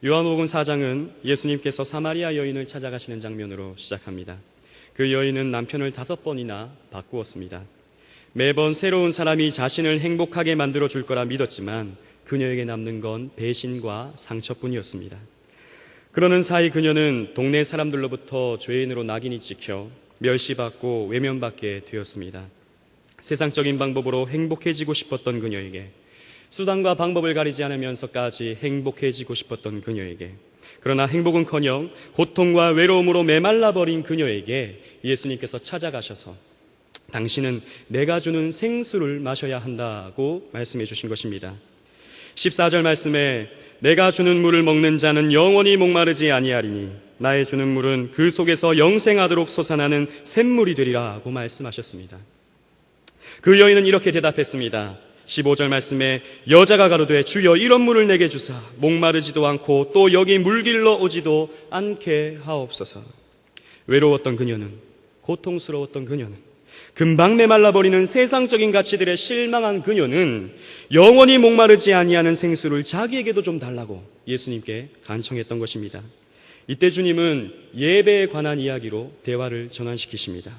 요한복음 4장은 예수님께서 사마리아 여인을 찾아가시는 장면으로 시작합니다. 그 여인은 남편을 5번이나 바꾸었습니다. 매번 새로운 사람이 자신을 행복하게 만들어줄 거라 믿었지만 그녀에게 남는 건 배신과 상처뿐이었습니다. 그러는 사이 그녀는 동네 사람들로부터 죄인으로 낙인이 찍혀 멸시받고 외면받게 되었습니다. 세상적인 방법으로 행복해지고 싶었던 그녀에게, 수단과 방법을 가리지 않으면서까지 행복해지고 싶었던 그녀에게, 그러나 행복은커녕 고통과 외로움으로 메말라버린 그녀에게 예수님께서 찾아가셔서 당신은 내가 주는 생수를 마셔야 한다고 말씀해 주신 것입니다. 14절 말씀에 내가 주는 물을 먹는 자는 영원히 목마르지 아니하리니 나의 주는 물은 그 속에서 영생하도록 솟아나는 샘물이 되리라고 말씀하셨습니다. 그 여인은 이렇게 대답했습니다. 15절 말씀에 여자가 가로되 주여 이런 물을 내게 주사 목마르지도 않고 또 여기 물길러 오지도 않게 하옵소서. 외로웠던 그녀는, 고통스러웠던 그녀는, 금방 메말라버리는 세상적인 가치들에 실망한 그녀는 영원히 목마르지 아니하는 생수를 자기에게도 좀 달라고 예수님께 간청했던 것입니다. 이때 주님은 예배에 관한 이야기로 대화를 전환시키십니다.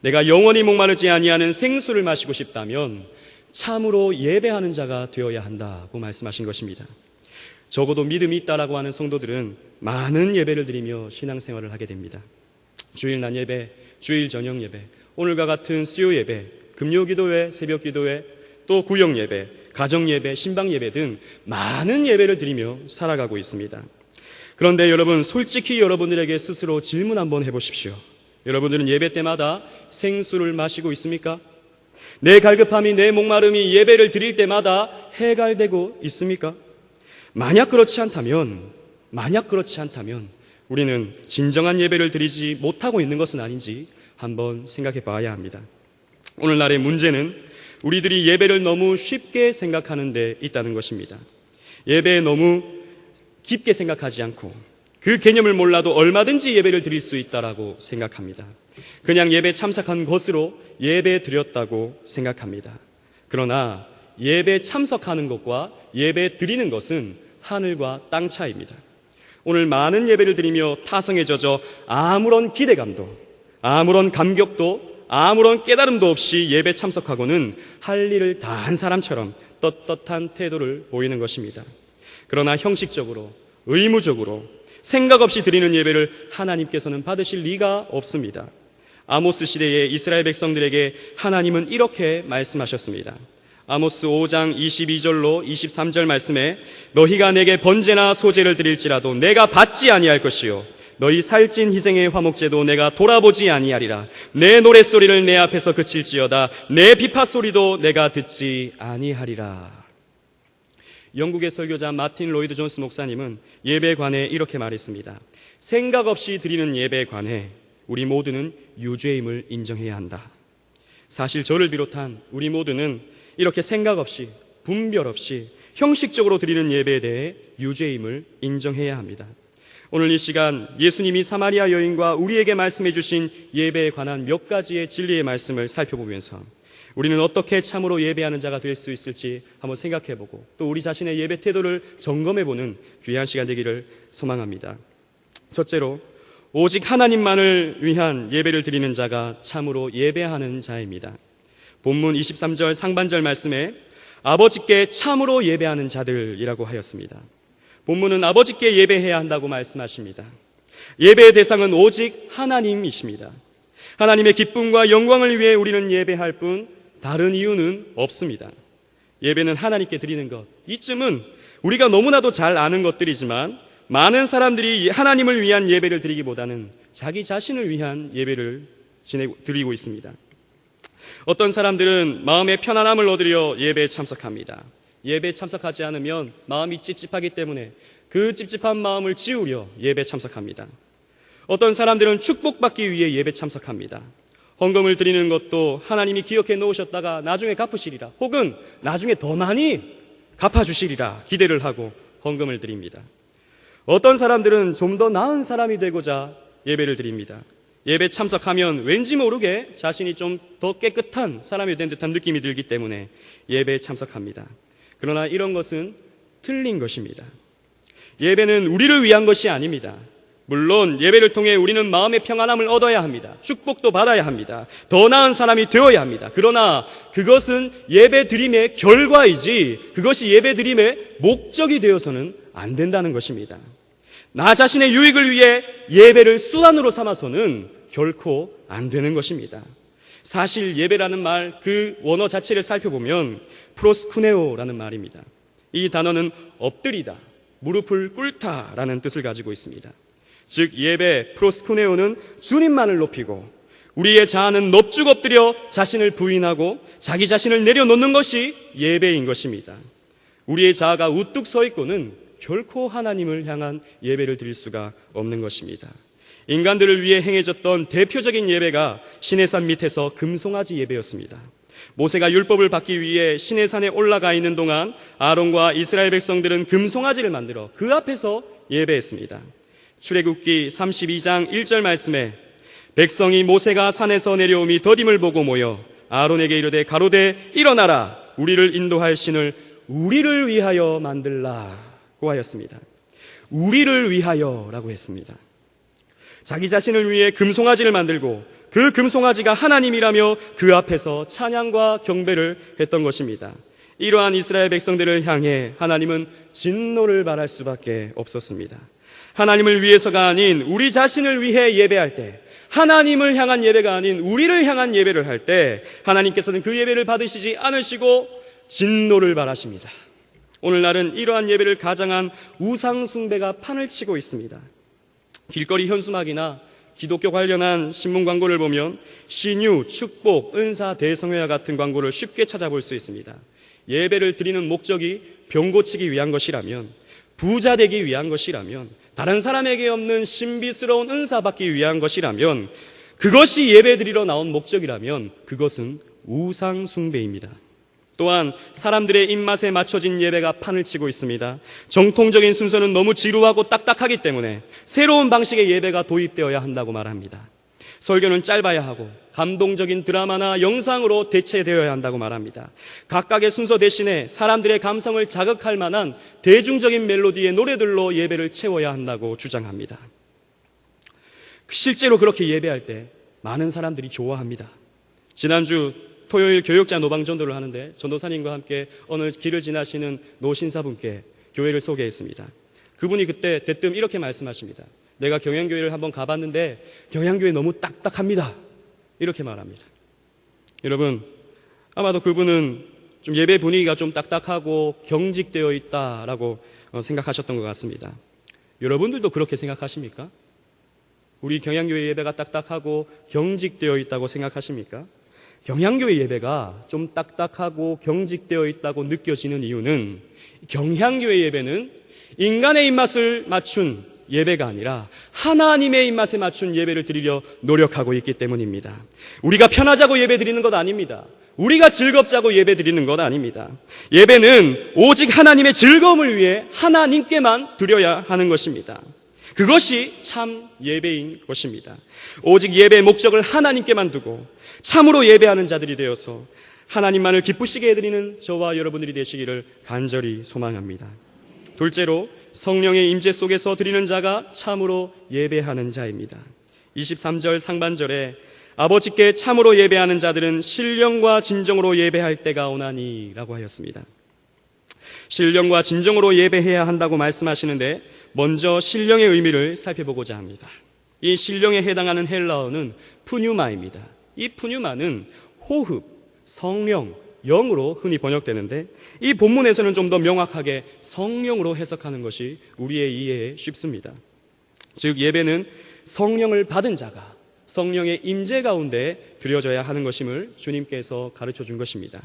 내가 영원히 목마르지 아니하는 생수를 마시고 싶다면 참으로 예배하는 자가 되어야 한다고 말씀하신 것입니다. 적어도 믿음이 있다라고 하는 성도들은 많은 예배를 드리며 신앙생활을 하게 됩니다. 주일 낮 예배, 주일 저녁 예배, 오늘과 같은 수요 예배, 금요 기도회, 새벽 기도회, 또 구역 예배, 가정 예배, 신방 예배 등 많은 예배를 드리며 살아가고 있습니다. 그런데 여러분, 솔직히 여러분들에게 스스로 질문 한번 해보십시오. 여러분들은 예배 때마다 생수를 마시고 있습니까? 내 갈급함이, 내 목마름이 예배를 드릴 때마다 해갈되고 있습니까? 만약 그렇지 않다면 우리는 진정한 예배를 드리지 못하고 있는 것은 아닌지 한번 생각해 봐야 합니다. 오늘날의 문제는 우리들이 예배를 너무 쉽게 생각하는 데 있다는 것입니다. 예배에 너무 깊게 생각하지 않고 그 개념을 몰라도 얼마든지 예배를 드릴 수 있다라고 생각합니다. 그냥 예배 참석한 것으로 예배 드렸다고 생각합니다. 그러나 예배 참석하는 것과 예배 드리는 것은 하늘과 땅 차이입니다. 오늘 많은 예배를 드리며 타성에 젖어 아무런 기대감도, 아무런 감격도, 아무런 깨달음도 없이 예배 참석하고는 할 일을 다 한 사람처럼 떳떳한 태도를 보이는 것입니다. 그러나 형식적으로, 의무적으로 생각 없이 드리는 예배를 하나님께서는 받으실 리가 없습니다. 아모스 시대의 이스라엘 백성들에게 하나님은 이렇게 말씀하셨습니다. 아모스 5장 22절로 23절 말씀에 너희가 내게 번제나 소제를 드릴지라도 내가 받지 아니할 것이요 너희 살찐 희생의 화목제도 내가 돌아보지 아니하리라. 내 노랫소리를 내 앞에서 그칠지어다 내 비파소리도 내가 듣지 아니하리라. 영국의 설교자 마틴 로이드 존스 목사님은 예배에 관해 이렇게 말했습니다. 생각 없이 드리는 예배에 관해 우리 모두는 유죄임을 인정해야 한다. 사실 저를 비롯한 우리 모두는 이렇게 생각 없이, 분별 없이 형식적으로 드리는 예배에 대해 유죄임을 인정해야 합니다. 오늘 이 시간 예수님이 사마리아 여인과 우리에게 말씀해 주신 예배에 관한 몇 가지의 진리의 말씀을 살펴보면서 우리는 어떻게 참으로 예배하는 자가 될 수 있을지 한번 생각해보고 또 우리 자신의 예배 태도를 점검해보는 귀한 시간 되기를 소망합니다. 첫째로, 오직 하나님만을 위한 예배를 드리는 자가 참으로 예배하는 자입니다. 본문 23절 상반절 말씀에 아버지께 참으로 예배하는 자들이라고 하였습니다. 본문은 아버지께 예배해야 한다고 말씀하십니다. 예배의 대상은 오직 하나님이십니다. 하나님의 기쁨과 영광을 위해 우리는 예배할 뿐 다른 이유는 없습니다. 예배는 하나님께 드리는 것, 이쯤은 우리가 너무나도 잘 아는 것들이지만 많은 사람들이 하나님을 위한 예배를 드리기보다는 자기 자신을 위한 예배를 드리고 있습니다. 어떤 사람들은 마음의 편안함을 얻으려 예배에 참석합니다. 예배에 참석하지 않으면 마음이 찝찝하기 때문에 그 찝찝한 마음을 지우려 예배에 참석합니다. 어떤 사람들은 축복받기 위해 예배 참석합니다. 헌금을 드리는 것도 하나님이 기억해 놓으셨다가 나중에 갚으시리라, 혹은 나중에 더 많이 갚아주시리라 기대를 하고 헌금을 드립니다. 어떤 사람들은 좀 더 나은 사람이 되고자 예배를 드립니다. 예배 참석하면 왠지 모르게 자신이 좀 더 깨끗한 사람이 된 듯한 느낌이 들기 때문에 예배에 참석합니다. 그러나 이런 것은 틀린 것입니다. 예배는 우리를 위한 것이 아닙니다. 물론 예배를 통해 우리는 마음의 평안함을 얻어야 합니다. 축복도 받아야 합니다. 더 나은 사람이 되어야 합니다. 그러나 그것은 예배 드림의 결과이지 그것이 예배 드림의 목적이 되어서는 안 된다는 것입니다. 나 자신의 유익을 위해 예배를 수단으로 삼아서는 결코 안 되는 것입니다. 사실 예배라는 말 그 원어 자체를 살펴보면 프로스쿠네오라는 말입니다. 이 단어는 엎드리다, 무릎을 꿇다라는 뜻을 가지고 있습니다. 즉 예배 프로스쿠네오는 주님만을 높이고 우리의 자아는 넙죽 엎드려 자신을 부인하고 자기 자신을 내려놓는 것이 예배인 것입니다. 우리의 자아가 우뚝 서 있고는 결코 하나님을 향한 예배를 드릴 수가 없는 것입니다. 인간들을 위해 행해졌던 대표적인 예배가 시내산 밑에서 금송아지 예배였습니다. 모세가 율법을 받기 위해 시내산에 올라가 있는 동안 아론과 이스라엘 백성들은 금송아지를 만들어 그 앞에서 예배했습니다. 출애굽기 32장 1절 말씀에 백성이 모세가 산에서 내려오미 더딤을 보고 모여 아론에게 이르되 가로되 일어나라 우리를 인도할 신을 우리를 위하여 만들라고 하였습니다. 우리를 위하여라고 했습니다. 자기 자신을 위해 금송아지를 만들고 그 금송아지가 하나님이라며 그 앞에서 찬양과 경배를 했던 것입니다. 이러한 이스라엘 백성들을 향해 하나님은 진노를 발할 수밖에 없었습니다. 하나님을 위해서가 아닌 우리 자신을 위해 예배할 때, 하나님을 향한 예배가 아닌 우리를 향한 예배를 할 때 하나님께서는 그 예배를 받으시지 않으시고 진노를 발하십니다. 오늘날은 이러한 예배를 가장한 우상 숭배가 판을 치고 있습니다. 길거리 현수막이나 기독교 관련한 신문 광고를 보면 신유, 축복, 은사, 대성회와 같은 광고를 쉽게 찾아볼 수 있습니다. 예배를 드리는 목적이 병 고치기 위한 것이라면, 부자 되기 위한 것이라면, 다른 사람에게 없는 신비스러운 은사 받기 위한 것이라면, 그것이 예배 드리러 나온 목적이라면 그것은 우상 숭배입니다. 또한 사람들의 입맛에 맞춰진 예배가 판을 치고 있습니다. 정통적인 순서는 너무 지루하고 딱딱하기 때문에 새로운 방식의 예배가 도입되어야 한다고 말합니다. 설교는 짧아야 하고 감동적인 드라마나 영상으로 대체되어야 한다고 말합니다. 각각의 순서 대신에 사람들의 감성을 자극할 만한 대중적인 멜로디의 노래들로 예배를 채워야 한다고 주장합니다. 실제로 그렇게 예배할 때 많은 사람들이 좋아합니다. 지난주 토요일 교육자 노방 전도를 하는데 전도사님과 함께 어느 길을 지나시는 노신사분께 교회를 소개했습니다. 그분이 그때 대뜸 이렇게 말씀하십니다. 내가 경양교회를 한번 가봤는데 경양교회 너무 딱딱합니다. 이렇게 말합니다. 여러분, 아마도 그분은 좀 예배 분위기가 좀 딱딱하고 경직되어 있다라고 생각하셨던 것 같습니다. 여러분들도 그렇게 생각하십니까? 우리 경양교회 예배가 딱딱하고 경직되어 있다고 생각하십니까? 경향교회 예배가 좀 딱딱하고 경직되어 있다고 느껴지는 이유는 경향교회 예배는 인간의 입맛을 맞춘 예배가 아니라 하나님의 입맛에 맞춘 예배를 드리려 노력하고 있기 때문입니다. 우리가 편하자고 예배 드리는 것 아닙니다. 우리가 즐겁자고 예배 드리는 것 아닙니다. 예배는 오직 하나님의 즐거움을 위해 하나님께만 드려야 하는 것입니다. 그것이 참 예배인 것입니다. 오직 예배의 목적을 하나님께만 두고 참으로 예배하는 자들이 되어서 하나님만을 기쁘시게 해드리는 저와 여러분들이 되시기를 간절히 소망합니다. 둘째로 성령의 임재 속에서 드리는 자가 참으로 예배하는 자입니다. 23절 상반절에 아버지께 참으로 예배하는 자들은 신령과 진정으로 예배할 때가 오나니 라고 하였습니다. 신령과 진정으로 예배해야 한다고 말씀하시는데 먼저 신령의 의미를 살펴보고자 합니다. 이 신령에 해당하는 헬라어는 푸뉴마입니다. 이 푸뉴마는 호흡, 성령, 영으로 흔히 번역되는데 이 본문에서는 좀 더 명확하게 성령으로 해석하는 것이 우리의 이해에 쉽습니다. 즉 예배는 성령을 받은 자가 성령의 임재 가운데 드려져야 하는 것임을 주님께서 가르쳐 준 것입니다.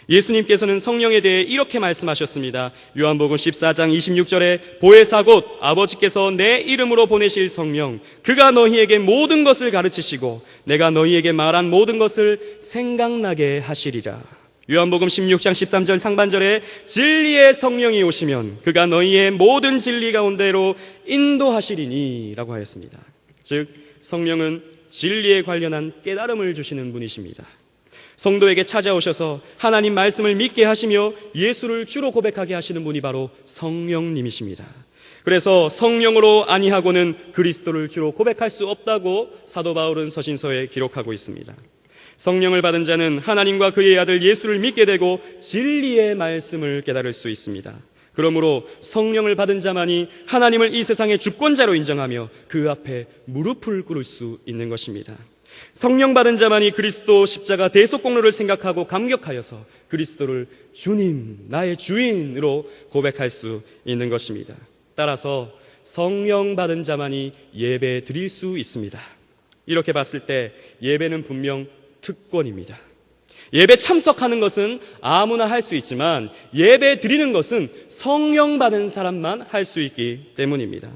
예수님께서는 성령에 대해 이렇게 말씀하셨습니다. 요한복음 14장 26절에 보혜사 곧 아버지께서 내 이름으로 보내실 성령 그가 너희에게 모든 것을 가르치시고 내가 너희에게 말한 모든 것을 생각나게 하시리라. 요한복음 16장 13절 상반절에 진리의 성령이 오시면 그가 너희의 모든 진리 가운데로 인도하시리니 라고 하였습니다. 즉 성령은 진리에 관련한 깨달음을 주시는 분이십니다. 성도에게 찾아오셔서 하나님 말씀을 믿게 하시며 예수를 주로 고백하게 하시는 분이 바로 성령님이십니다. 그래서 성령으로 아니하고는 그리스도를 주로 고백할 수 없다고 사도 바울은 서신서에 기록하고 있습니다. 성령을 받은 자는 하나님과 그의 아들 예수를 믿게 되고 진리의 말씀을 깨달을 수 있습니다. 그러므로 성령을 받은 자만이 하나님을 이 세상의 주권자로 인정하며 그 앞에 무릎을 꿇을 수 있는 것입니다. 성령 받은 자만이 그리스도 십자가 대속공로를 생각하고 감격하여서 그리스도를 주님, 나의 주인으로 고백할 수 있는 것입니다. 따라서 성령 받은 자만이 예배 드릴 수 있습니다. 이렇게 봤을 때 예배는 분명 특권입니다. 예배 참석하는 것은 아무나 할 수 있지만 예배 드리는 것은 성령 받은 사람만 할 수 있기 때문입니다.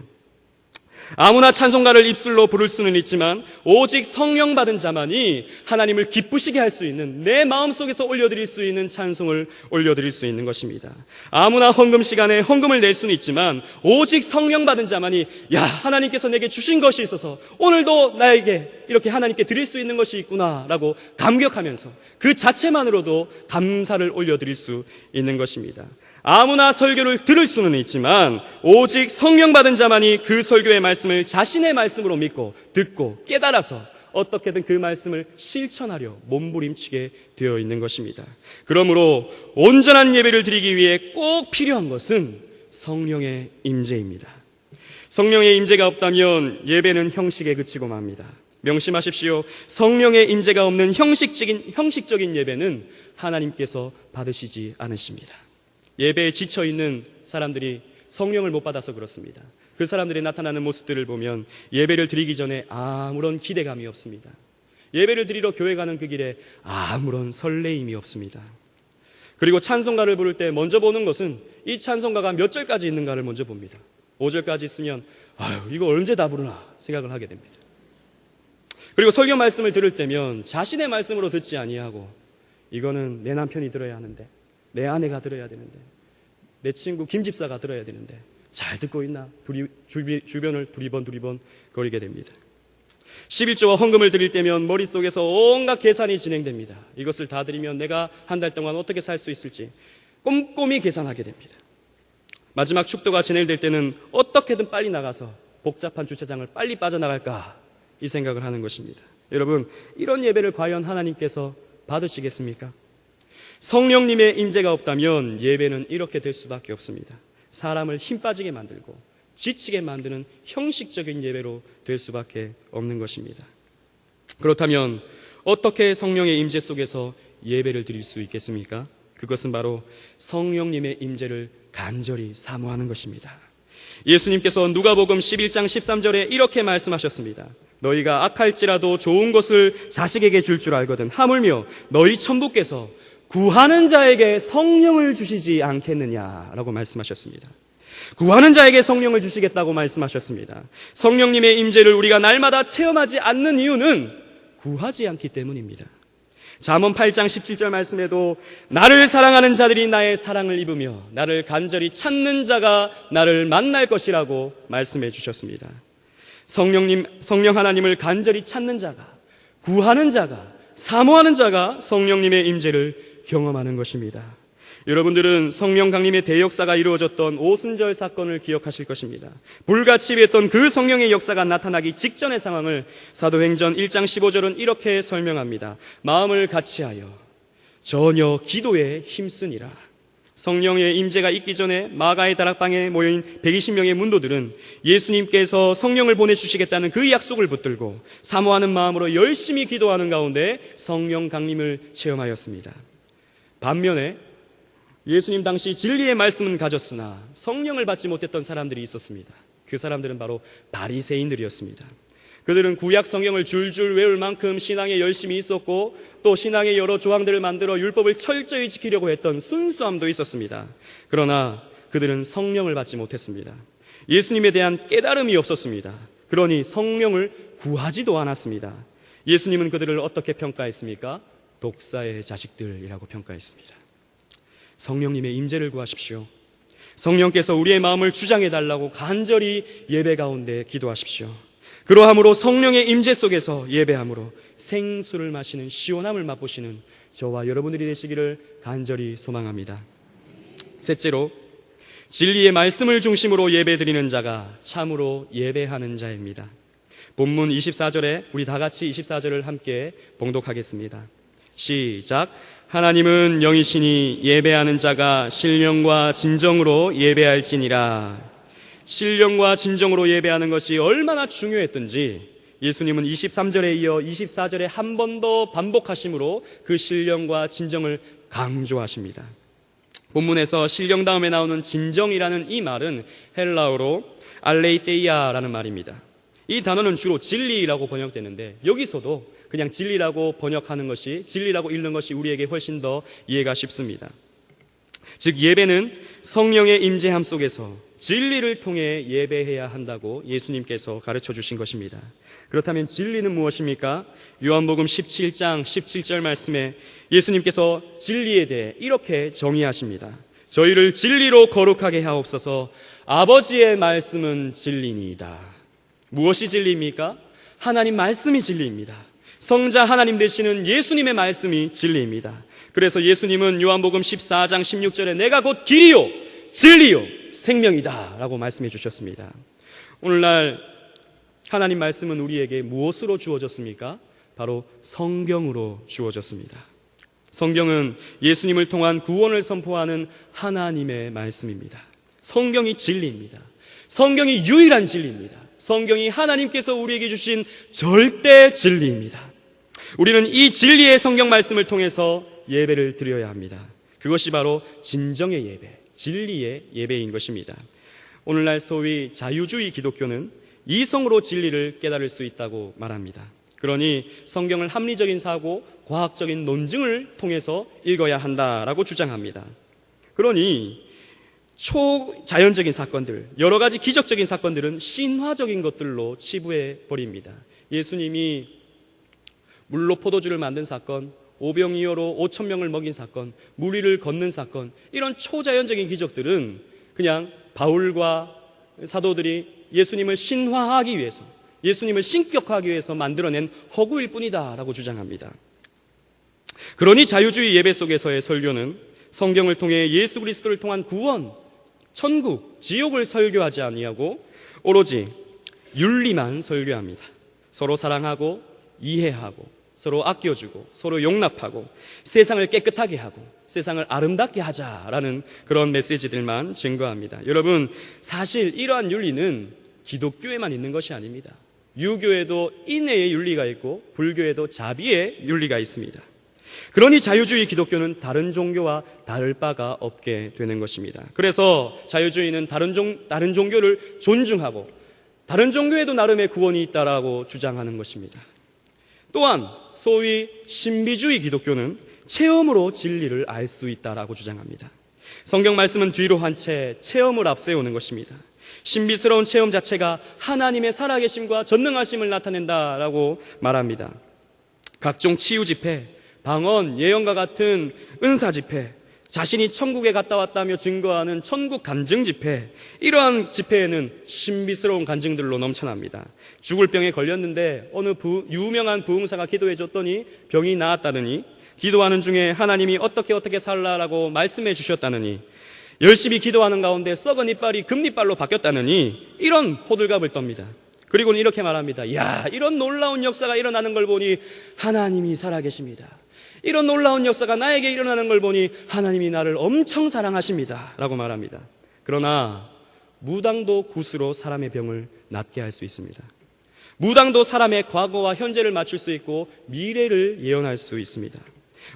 아무나 찬송가를 입술로 부를 수는 있지만 오직 성령 받은 자만이 하나님을 기쁘시게 할 수 있는, 내 마음속에서 올려드릴 수 있는 찬송을 올려드릴 수 있는 것입니다. 아무나 헌금 시간에 헌금을 낼 수는 있지만 오직 성령 받은 자만이 하나님께서 내게 주신 것이 있어서 오늘도 나에게 이렇게 하나님께 드릴 수 있는 것이 있구나 라고 감격하면서 그 자체만으로도 감사를 올려드릴 수 있는 것입니다. 아무나 설교를 들을 수는 있지만 오직 성령 받은 자만이 그 설교의 말씀을 자신의 말씀으로 믿고 듣고 깨달아서 어떻게든 그 말씀을 실천하려 몸부림치게 되어 있는 것입니다. 그러므로 온전한 예배를 드리기 위해 꼭 필요한 것은 성령의 임재입니다. 성령의 임재가 없다면 예배는 형식에 그치고 맙니다. 명심하십시오. 성령의 임재가 없는 형식적인 예배는 하나님께서 받으시지 않으십니다. 예배에 지쳐있는 사람들이 성령을 못 받아서 그렇습니다. 그 사람들이 나타나는 모습들을 보면 예배를 드리기 전에 아무런 기대감이 없습니다. 예배를 드리러 교회 가는 그 길에 아무런 설레임이 없습니다. 그리고 찬송가를 부를 때 먼저 보는 것은 이 찬송가가 몇 절까지 있는가를 먼저 봅니다. 5절까지 있으면 이거 언제 다 부르나 생각을 하게 됩니다. 그리고 설교 말씀을 들을 때면 자신의 말씀으로 듣지 아니하고 이거는 내 남편이 들어야 하는데, 내 아내가 들어야 되는데, 내 친구 김 집사가 들어야 되는데 잘 듣고 있나? 주변을 두리번 거리게 됩니다. 11조와 헌금을 드릴 때면 머릿속에서 온갖 계산이 진행됩니다. 이것을 다 드리면 내가 한 달 동안 어떻게 살 수 있을지 꼼꼼히 계산하게 됩니다. 마지막 축도가 진행될 때는 어떻게든 빨리 나가서 복잡한 주차장을 빨리 빠져나갈까 이 생각을 하는 것입니다. 여러분, 이런 예배를 과연 하나님께서 받으시겠습니까? 성령님의 임재가 없다면 예배는 이렇게 될 수밖에 없습니다. 사람을 힘 빠지게 만들고 지치게 만드는 형식적인 예배로 될 수밖에 없는 것입니다. 그렇다면 어떻게 성령의 임재 속에서 예배를 드릴 수 있겠습니까? 그것은 바로 성령님의 임재를 간절히 사모하는 것입니다. 예수님께서 누가복음 11장 13절에 이렇게 말씀하셨습니다. 너희가 악할지라도 좋은 것을 자식에게 줄 줄 알거든 하물며 너희 천부께서 구하는 자에게 성령을 주시지 않겠느냐라고 말씀하셨습니다. 구하는 자에게 성령을 주시겠다고 말씀하셨습니다. 성령님의 임재를 우리가 날마다 체험하지 않는 이유는 구하지 않기 때문입니다. 잠언 8장 17절 말씀에도 나를 사랑하는 자들이 나의 사랑을 입으며 나를 간절히 찾는 자가 나를 만날 것이라고 말씀해 주셨습니다. 성령 하나님을 간절히 찾는 자가, 구하는 자가, 사모하는 자가 성령님의 임재를 경험하는 것입니다. 여러분들은 성령 강림의 대역사가 이루어졌던 오순절 사건을 기억하실 것입니다. 불같이 했던 그 성령의 역사가 나타나기 직전의 상황을 사도행전 1장 15절은 이렇게 설명합니다. 마음을 같이하여 전혀 기도에 힘쓰니라. 성령의 임재가 있기 전에 마가의 다락방에 모인 120명의 문도들은 예수님께서 성령을 보내주시겠다는 그 약속을 붙들고 사모하는 마음으로 열심히 기도하는 가운데 성령 강림을 체험하였습니다. 반면에 예수님 당시 진리의 말씀은 가졌으나 성령을 받지 못했던 사람들이 있었습니다. 그 사람들은 바로 바리새인들이었습니다. 그들은 구약 성경을 줄줄 외울 만큼 신앙에 열심히 있었고 또 신앙의 여러 조항들을 만들어 율법을 철저히 지키려고 했던 순수함도 있었습니다. 그러나 그들은 성령을 받지 못했습니다. 예수님에 대한 깨달음이 없었습니다. 그러니 성령을 구하지도 않았습니다. 예수님은 그들을 어떻게 평가했습니까? 독사의 자식들이라고 평가했습니다. 성령님의 임재를 구하십시오. 성령께서 우리의 마음을 주장해달라고 간절히 예배 가운데 기도하십시오. 그러함으로 성령의 임재 속에서 예배함으로 생수를 마시는 시원함을 맛보시는 저와 여러분들이 되시기를 간절히 소망합니다. 셋째로, 진리의 말씀을 중심으로 예배드리는 자가 참으로 예배하는 자입니다. 본문 24절에 우리 다 같이 24절을 함께 봉독하겠습니다. 시작. 하나님은 영이시니 예배하는 자가 신령과 진정으로 예배할지니라. 신령과 진정으로 예배하는 것이 얼마나 중요했던지 예수님은 23절에 이어 24절에 한 번 더 반복하심으로 그 신령과 진정을 강조하십니다. 본문에서 신령 다음에 나오는 진정이라는 이 말은 헬라어로 알레이세이아라는 말입니다. 이 단어는 주로 진리라고 번역되는데 여기서도 그냥 진리라고 번역하는 것이, 진리라고 읽는 것이 우리에게 훨씬 더 이해가 쉽습니다. 즉 예배는 성령의 임재함 속에서 진리를 통해 예배해야 한다고 예수님께서 가르쳐 주신 것입니다. 그렇다면 진리는 무엇입니까? 요한복음 17장 17절 말씀에 예수님께서 진리에 대해 이렇게 정의하십니다. 저희를 진리로 거룩하게 하옵소서. 아버지의 말씀은 진리니이다. 무엇이 진리입니까? 하나님 말씀이 진리입니다. 성자 하나님 되시는 예수님의 말씀이 진리입니다. 그래서 예수님은 요한복음 14장 16절에 내가 곧 길이요 진리요 생명이다 라고 말씀해 주셨습니다. 오늘날 하나님 말씀은 우리에게 무엇으로 주어졌습니까? 바로 성경으로 주어졌습니다. 성경은 예수님을 통한 구원을 선포하는 하나님의 말씀입니다. 성경이 진리입니다. 성경이 유일한 진리입니다. 성경이 하나님께서 우리에게 주신 절대 진리입니다. 우리는 이 진리의 성경 말씀을 통해서 예배를 드려야 합니다. 그것이 바로 진정의 예배, 진리의 예배인 것입니다. 오늘날 소위 자유주의 기독교는 이성으로 진리를 깨달을 수 있다고 말합니다. 그러니 성경을 합리적인 사고, 과학적인 논증을 통해서 읽어야 한다라고 주장합니다. 그러니 초자연적인 사건들, 여러 가지 기적적인 사건들은 신화적인 것들로 치부해 버립니다. 예수님이 물로 포도주를 만든 사건, 오병이어로 5,000명을 먹인 사건, 물 위를 걷는 사건, 이런 초자연적인 기적들은 그냥 바울과 사도들이 예수님을 신화하기 위해서, 예수님을 신격화하기 위해서 만들어낸 허구일 뿐이다라고 주장합니다. 그러니 자유주의 예배 속에서의 설교는 성경을 통해 예수 그리스도를 통한 구원, 천국, 지옥을 설교하지 아니하고 오로지 윤리만 설교합니다. 서로 사랑하고 이해하고 서로 아껴주고 서로 용납하고 세상을 깨끗하게 하고 세상을 아름답게 하자라는 그런 메시지들만 증거합니다. 여러분, 사실 이러한 윤리는 기독교에만 있는 것이 아닙니다. 유교에도 인애의 윤리가 있고 불교에도 자비의 윤리가 있습니다. 그러니 자유주의 기독교는 다른 종교와 다를 바가 없게 되는 것입니다. 그래서 자유주의는 다른 종교를 존중하고 다른 종교에도 나름의 구원이 있다라고 주장하는 것입니다. 또한 소위 신비주의 기독교는 체험으로 진리를 알 수 있다라고 주장합니다. 성경 말씀은 뒤로 한 채 체험을 앞세우는 것입니다. 신비스러운 체험 자체가 하나님의 살아계심과 전능하심을 나타낸다라고 말합니다. 각종 치유 집회, 방언, 예언과 같은 은사 집회, 자신이 천국에 갔다 왔다며 증거하는 천국 간증 집회, 이러한 집회에는 신비스러운 간증들로 넘쳐납니다. 죽을 병에 걸렸는데 어느 유명한 부흥사가 기도해 줬더니 병이 나았다느니, 기도하는 중에 하나님이 어떻게 살라라고 말씀해 주셨다느니, 열심히 기도하는 가운데 썩은 이빨이 금이빨로 바뀌었다느니, 이런 호들갑을 떱니다. 그리고는 이렇게 말합니다. 야, 이런 놀라운 역사가 일어나는 걸 보니 하나님이 살아계십니다. 이런 놀라운 역사가 나에게 일어나는 걸 보니 하나님이 나를 엄청 사랑하십니다 라고 말합니다. 그러나 무당도 굿으로 사람의 병을 낫게 할 수 있습니다. 무당도 사람의 과거와 현재를 맞출 수 있고 미래를 예언할 수 있습니다.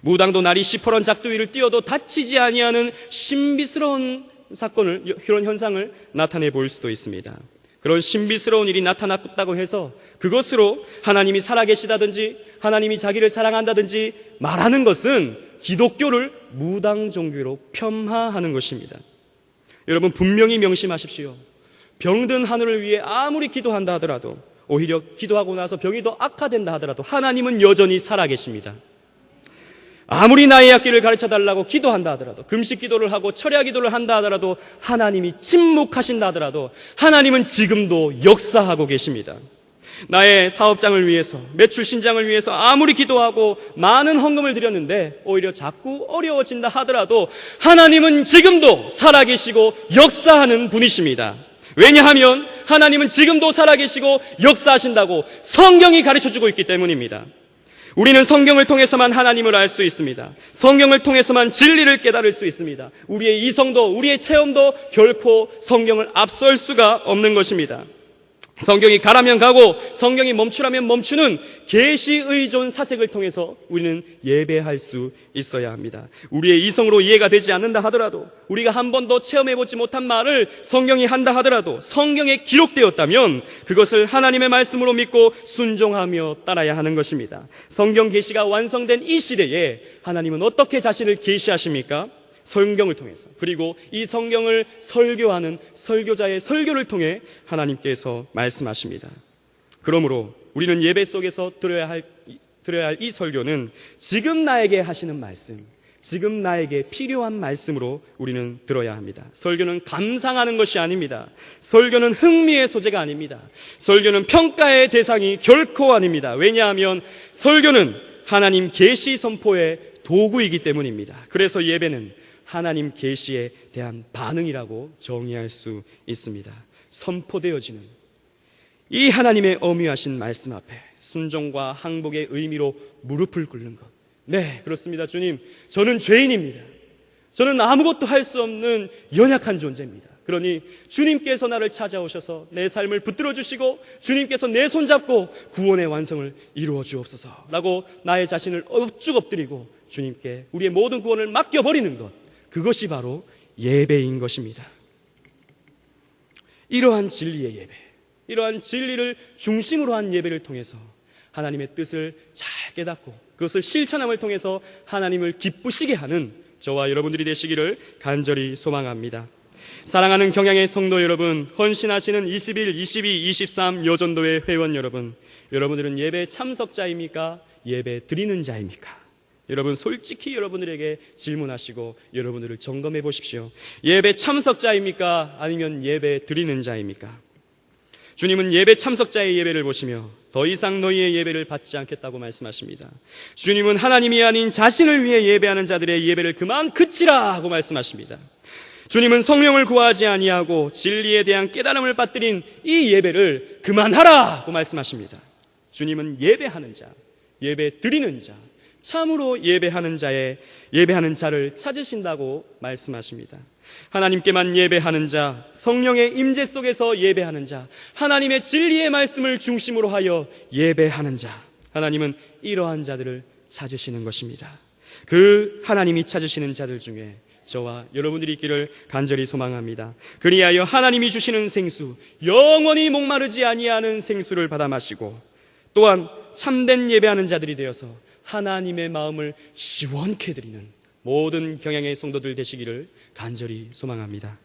무당도 날이 시퍼런 작두 위를 뛰어도 다치지 아니하는 신비스러운 사건을, 그런 현상을 나타내 볼 수도 있습니다. 그런 신비스러운 일이 나타났다고 해서 그것으로 하나님이 살아계시다든지 하나님이 자기를 사랑한다든지 말하는 것은 기독교를 무당 종교로 폄하하는 것입니다. 여러분, 분명히 명심하십시오. 병든 하늘을 위해 아무리 기도한다 하더라도, 오히려 기도하고 나서 병이 더 악화된다 하더라도 하나님은 여전히 살아계십니다. 아무리 나의 앞길을 가르쳐달라고 기도한다 하더라도, 금식 기도를 하고 철야 기도를 한다 하더라도, 하나님이 침묵하신다 하더라도 하나님은 지금도 역사하고 계십니다. 나의 사업장을 위해서, 매출 신장을 위해서 아무리 기도하고 많은 헌금을 드렸는데 오히려 자꾸 어려워진다 하더라도 하나님은 지금도 살아계시고 역사하는 분이십니다. 왜냐하면 하나님은 지금도 살아계시고 역사하신다고 성경이 가르쳐주고 있기 때문입니다. 우리는 성경을 통해서만 하나님을 알 수 있습니다. 성경을 통해서만 진리를 깨달을 수 있습니다. 우리의 이성도 우리의 체험도 결코 성경을 앞설 수가 없는 것입니다. 성경이 가라면 가고 성경이 멈추라면 멈추는 계시의존 사색을 통해서 우리는 예배할 수 있어야 합니다. 우리의 이성으로 이해가 되지 않는다 하더라도, 우리가 한 번도 체험해보지 못한 말을 성경이 한다 하더라도 성경에 기록되었다면 그것을 하나님의 말씀으로 믿고 순종하며 따라야 하는 것입니다. 성경 계시가 완성된 이 시대에 하나님은 어떻게 자신을 계시하십니까? 성경을 통해서, 그리고 이 성경을 설교하는 설교자의 설교를 통해 하나님께서 말씀하십니다. 그러므로 우리는 예배 속에서 들어야 할 이 설교는 지금 나에게 하시는 말씀, 지금 나에게 필요한 말씀으로 우리는 들어야 합니다. 설교는 감상하는 것이 아닙니다. 설교는 흥미의 소재가 아닙니다. 설교는 평가의 대상이 결코 아닙니다. 왜냐하면 설교는 하나님 계시 선포의 도구이기 때문입니다. 그래서 예배는 하나님 계시에 대한 반응이라고 정의할 수 있습니다. 선포되어지는 이 하나님의 어미하신 말씀 앞에 순종과 항복의 의미로 무릎을 꿇는 것. 네, 그렇습니다. 주님, 저는 죄인입니다. 저는 아무것도 할 수 없는 연약한 존재입니다. 그러니 주님께서 나를 찾아오셔서 내 삶을 붙들어 주시고 주님께서 내 손잡고 구원의 완성을 이루어 주옵소서 라고 나의 자신을 엎쭉 엎드리고 주님께 우리의 모든 구원을 맡겨버리는 것, 그것이 바로 예배인 것입니다. 이러한 진리의 예배, 이러한 진리를 중심으로 한 예배를 통해서 하나님의 뜻을 잘 깨닫고 그것을 실천함을 통해서 하나님을 기쁘시게 하는 저와 여러분들이 되시기를 간절히 소망합니다. 사랑하는 경양의 성도 여러분, 헌신하시는 21, 22, 23 여전도회 회원 여러분, 여러분들은 예배 참석자입니까? 예배 드리는 자입니까? 여러분, 솔직히 여러분들에게 질문하시고 여러분들을 점검해 보십시오. 예배 참석자입니까? 아니면 예배 드리는 자입니까? 주님은 예배 참석자의 예배를 보시며 더 이상 너희의 예배를 받지 않겠다고 말씀하십니다. 주님은 하나님이 아닌 자신을 위해 예배하는 자들의 예배를 그만 그치라 하고 말씀하십니다. 주님은 성령을 구하지 아니하고 진리에 대한 깨달음을 받들인 이 예배를 그만하라 하고 말씀하십니다. 주님은 예배하는 자, 예배 드리는 자, 참으로 예배하는 자를 찾으신다고 말씀하십니다. 하나님께만 예배하는 자, 성령의 임재 속에서 예배하는 자, 하나님의 진리의 말씀을 중심으로 하여 예배하는 자, 하나님은 이러한 자들을 찾으시는 것입니다. 그 하나님이 찾으시는 자들 중에 저와 여러분들이 있기를 간절히 소망합니다. 그리하여 하나님이 주시는 생수, 영원히 목마르지 아니하는 생수를 받아 마시고 또한 참된 예배하는 자들이 되어서 하나님의 마음을 시원케 드리는 모든 경양의 성도들 되시기를 간절히 소망합니다.